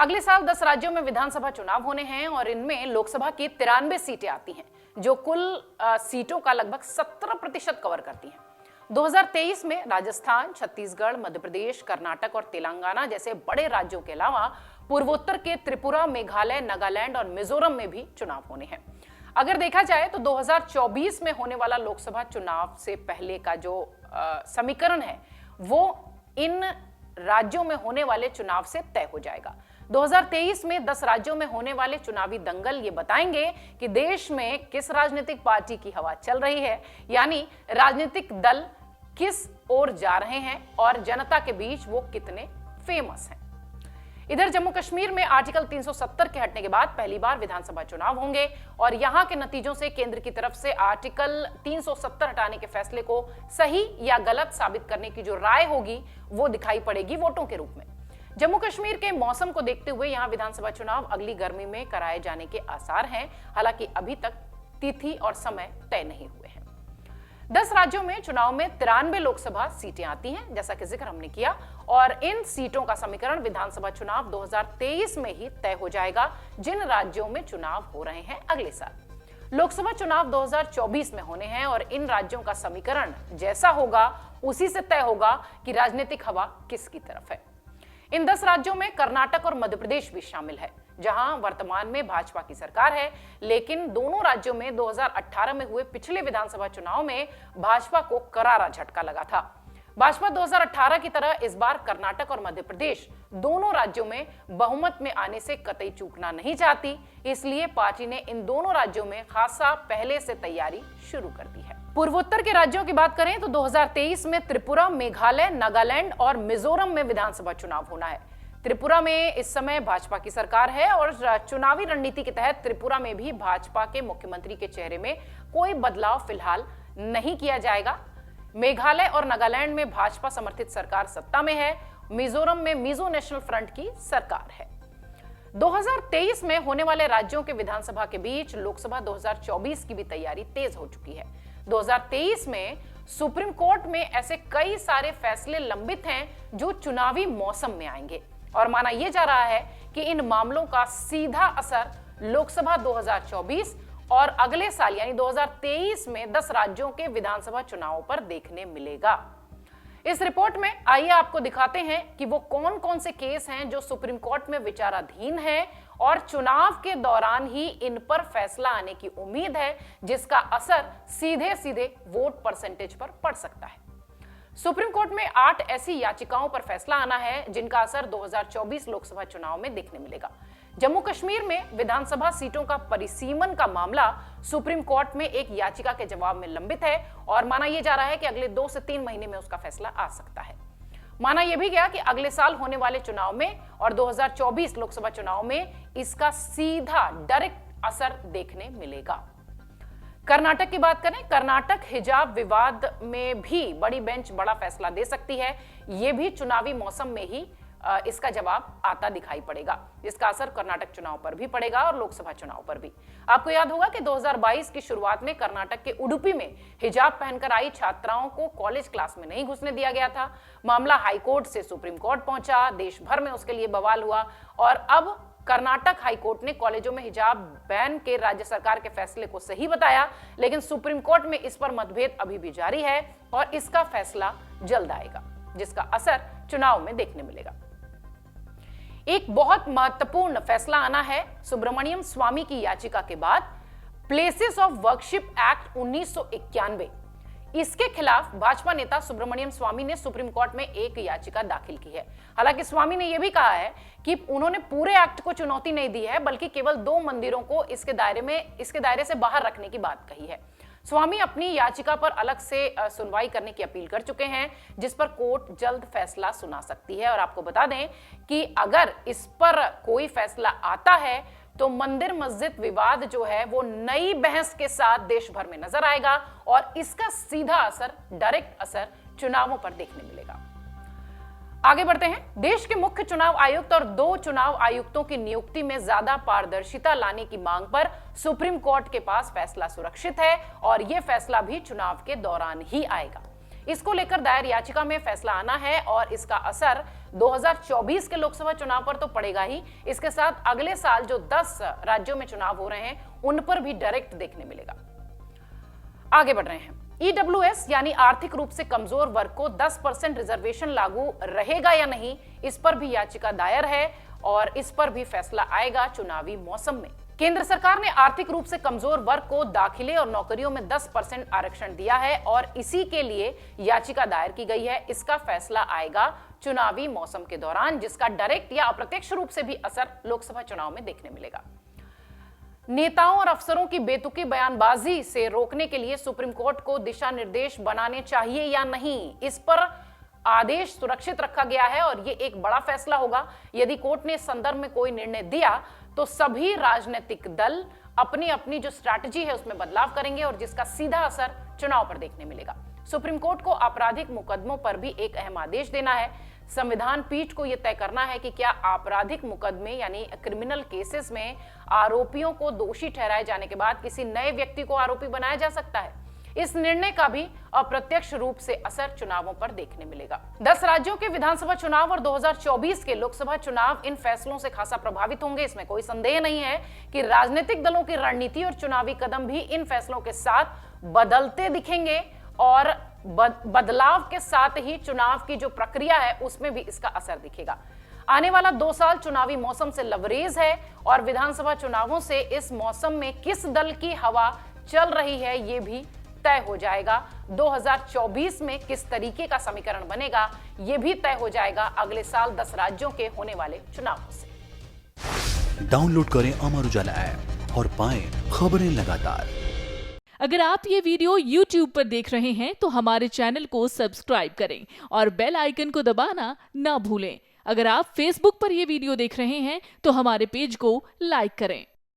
अगले साल 10 राज्यों में विधानसभा चुनाव होने हैं और इनमें लोकसभा की 93 सीटें आती हैं, जो कुल सीटों का लगभग 17% कवर करती हैं। 2023 में राजस्थान, छत्तीसगढ़, मध्य प्रदेश, कर्नाटक और तेलंगाना जैसे बड़े राज्यों के अलावा पूर्वोत्तर के त्रिपुरा, मेघालय, नागालैंड और मिजोरम में भी चुनाव होने हैं। अगर देखा जाए तो 2024 में होने वाला लोकसभा चुनाव से पहले का जो समीकरण है वो इन राज्यों में होने वाले चुनाव से तय हो जाएगा। 2023 में 10 राज्यों में होने वाले चुनावी दंगल ये बताएंगे कि देश में किस राजनीतिक पार्टी की हवा चल रही है, यानी राजनीतिक दल किस ओर जा रहे हैं और जनता के बीच वो कितने फेमस हैं। इधर जम्मू कश्मीर में आर्टिकल 370 के हटने के बाद पहली बार विधानसभा चुनाव होंगे और यहां के नतीजों से केंद्र की तरफ से आर्टिकल 370 हटाने के फैसले को सही या गलत साबित करने की जो राय होगी वो दिखाई पड़ेगी वोटों के रूप में। जम्मू कश्मीर के मौसम को देखते हुए यहां विधानसभा चुनाव अगली गर्मी में कराए जाने के आसार हैं, हालांकि अभी तक तिथि और समय तय नहीं हुए हैं। 10 राज्यों में चुनाव में 93 लोकसभा सीटें आती हैं, जैसा कि जिक्र हमने किया, और इन सीटों का समीकरण विधानसभा चुनाव 2023 में ही तय हो जाएगा, जिन राज्यों में चुनाव हो रहे हैं अगले साल। लोकसभा चुनाव 2024 में होने हैं और इन राज्यों का समीकरण जैसा होगा उसी से तय होगा कि राजनीतिक हवा किसकी तरफ है। इन 10 राज्यों में कर्नाटक और मध्य प्रदेश भी शामिल है, जहां वर्तमान में भाजपा की सरकार है, लेकिन दोनों राज्यों में 2018 में हुए पिछले विधानसभा चुनाव में भाजपा को करारा झटका लगा था। भाजपा 2018 की तरह इस बार कर्नाटक और मध्य प्रदेश दोनों राज्यों में बहुमत में आने से कतई चूकना नहीं चाहती, इसलिए पार्टी ने इन दोनों राज्यों में खासा पहले से तैयारी शुरू कर दी है। पूर्वोत्तर के राज्यों की बात करें तो 2023 में त्रिपुरा, मेघालय, नागालैंड और मिजोरम में विधानसभा चुनाव होना है। त्रिपुरा में इस समय भाजपा की सरकार है और चुनावी रणनीति के तहत त्रिपुरा में भी भाजपा के मुख्यमंत्री के चेहरे में कोई बदलाव फिलहाल नहीं किया जाएगा। मेघालय और नागालैंड में भाजपा समर्थित सरकार सत्ता में है। मिजोरम में मिजो नेशनल फ्रंट की सरकार है। 2023 में होने वाले राज्यों के विधानसभा के बीच लोकसभा 2024 की भी तैयारी तेज हो चुकी है। 2023 में सुप्रीम कोर्ट में ऐसे कई सारे फैसले लंबित हैं जो चुनावी मौसम में आएंगे और माना यह जा रहा है कि इन मामलों का सीधा असर लोकसभा 2024 और अगले साल यानी 2023 में 10 राज्यों के विधानसभा चुनावों पर देखने मिलेगा। इस रिपोर्ट में आइए आपको दिखाते हैं कि वो कौन कौन से केस हैं जो सुप्रीम कोर्ट में विचाराधीन हैं और चुनाव के दौरान ही इन पर फैसला आने की उम्मीद है, जिसका असर सीधे सीधे वोट परसेंटेज पर पड़ सकता है। सुप्रीम कोर्ट में 8 ऐसी याचिकाओं पर फैसला आना है जिनका असर 2024 लोकसभा चुनाव में देखने मिलेगा। जम्मू कश्मीर में विधानसभा सीटों का परिसीमन का मामला सुप्रीम कोर्ट में एक याचिका के जवाब में लंबित है और माना यह जा रहा है कि अगले 2 से 3 महीने में उसका फैसला आ सकता है। माना यह भी गया कि अगले साल होने वाले चुनाव में और 2024 लोकसभा चुनाव में इसका सीधा डायरेक्ट असर देखने मिलेगा। कर्नाटक की बात करें, कर्नाटक हिजाब विवाद में भी बड़ी बेंच बड़ा फैसला दे सकती है। यह भी चुनावी मौसम में ही इसका जवाब आता दिखाई पड़ेगा, जिसका असर कर्नाटक चुनाव पर भी पड़ेगा और लोकसभा चुनाव पर भी। आपको याद होगा कि 2022 की शुरुआत में कर्नाटक के उडुपी में हिजाब पहनकर आई छात्राओं को कॉलेज क्लास में नहीं घुसने दिया गया था। मामला हाईकोर्ट से सुप्रीम कोर्ट पहुंचा, देश भर में उसके लिए बवाल हुआ और अब कर्नाटक हाईकोर्ट ने कॉलेजों में हिजाब बैन के राज्य सरकार के फैसले को सही बताया, लेकिन सुप्रीम कोर्ट में इस पर मतभेद अभी भी जारी है और इसका फैसला जल्द आएगा, जिसका असर चुनाव में देखने मिलेगा। एक बहुत महत्वपूर्ण फैसला आना है सुब्रमण्यम स्वामी की याचिका के बाद। प्लेसेस ऑफ वर्शिप एक्ट 1991, इसके खिलाफ भाजपा नेता सुब्रमण्यम स्वामी ने सुप्रीम कोर्ट में एक याचिका दाखिल की है। हालांकि स्वामी ने यह भी कहा है कि उन्होंने पूरे एक्ट को चुनौती नहीं दी है, बल्कि केवल 2 मंदिरों को इसके दायरे से बाहर रखने की बात कही है। स्वामी अपनी याचिका पर अलग से सुनवाई करने की अपील कर चुके हैं, जिस पर कोर्ट जल्द फैसला सुना सकती है। और आपको बता दें कि अगर इस पर कोई फैसला आता है तो मंदिर मस्जिद विवाद जो है वो नई बहस के साथ देश भर में नजर आएगा और इसका सीधा असर, डायरेक्ट असर चुनावों पर देखने मिलेगा। आगे बढ़ते हैं। देश के मुख्य चुनाव आयुक्त और 2 चुनाव आयुक्तों की नियुक्ति में ज्यादा पारदर्शिता लाने की मांग पर सुप्रीम कोर्ट के पास फैसला सुरक्षित है और यह फैसला भी चुनाव के दौरान ही आएगा। इसको लेकर दायर याचिका में फैसला आना है और इसका असर 2024 के लोकसभा चुनाव पर तो पड़ेगा ही, इसके साथ अगले साल जो 10 राज्यों में चुनाव हो रहे हैं उन पर भी डायरेक्ट देखने मिलेगा। आगे बढ़ रहे हैं। ईडब्ल्यूएस यानी आर्थिक रूप से कमजोर वर्ग को 10% रिजर्वेशन लागू रहेगा या नहीं, इस पर भी याचिका दायर है और इस पर भी फैसला आएगा चुनावी मौसम में। केंद्र सरकार ने आर्थिक रूप से कमजोर वर्ग को दाखिले और नौकरियों में 10% आरक्षण दिया है और इसी के लिए याचिका दायर की गई है। इसका फैसला आएगा चुनावी मौसम के दौरान, जिसका डायरेक्ट या अप्रत्यक्ष रूप से भी असर लोकसभा चुनाव में देखने मिलेगा। नेताओं और अफसरों की बेतुकी बयानबाजी से रोकने के लिए सुप्रीम कोर्ट को दिशा निर्देश बनाने चाहिए या नहीं, इस पर आदेश सुरक्षित रखा गया है और यह एक बड़ा फैसला होगा। यदि कोर्ट ने इस संदर्भ में कोई निर्णय दिया तो सभी राजनीतिक दल अपनी अपनी जो स्ट्रैटेजी है उसमें बदलाव करेंगे और जिसका सीधा असर चुनाव पर देखने मिलेगा। सुप्रीम कोर्ट को आपराधिक मुकदमों पर भी एक अहम आदेश देना है। संविधान पीठ को यह तय करना है कि क्या आपराधिक मुकदमे यानी क्रिमिनल केसेस में आरोपियों को दोषी ठहराए जाने के बाद किसी नए व्यक्ति को आरोपी बनाया जा सकता है। इस निर्णय का भी अप्रत्यक्ष रूप से असर चुनावों पर देखने मिलेगा। 10 राज्यों के विधानसभा चुनाव और 2024 के लोकसभा चुनाव इन फैसलों से खासा प्रभावित होंगे, इसमें कोई संदेह नहीं है कि राजनीतिक दलों की रणनीति और चुनावी कदम भी इन फैसलों के साथ बदलते दिखेंगे और बदलाव के साथ ही चुनाव की जो प्रक्रिया है उसमें भी इसका असर दिखेगा। आने वाला 2 साल चुनावी मौसम से लबरेज है और विधानसभा चुनावों से इस मौसम में किस दल की हवा चल रही है ये भी तय हो जाएगा। 2024 में किस तरीके का समीकरण बनेगा ये भी तय हो जाएगा अगले साल 10 राज्यों के होने वाले चुनावों से। डाउनलोड करें अमर उजाला ऐप और पाएं खबरें लगातार। अगर आप ये वीडियो YouTube पर देख रहे हैं तो हमारे चैनल को सब्सक्राइब करें और बेल आइकन को दबाना ना भूलें। अगर आप Facebook पर ये वीडियो देख रहे हैं तो हमारे पेज को लाइक करें।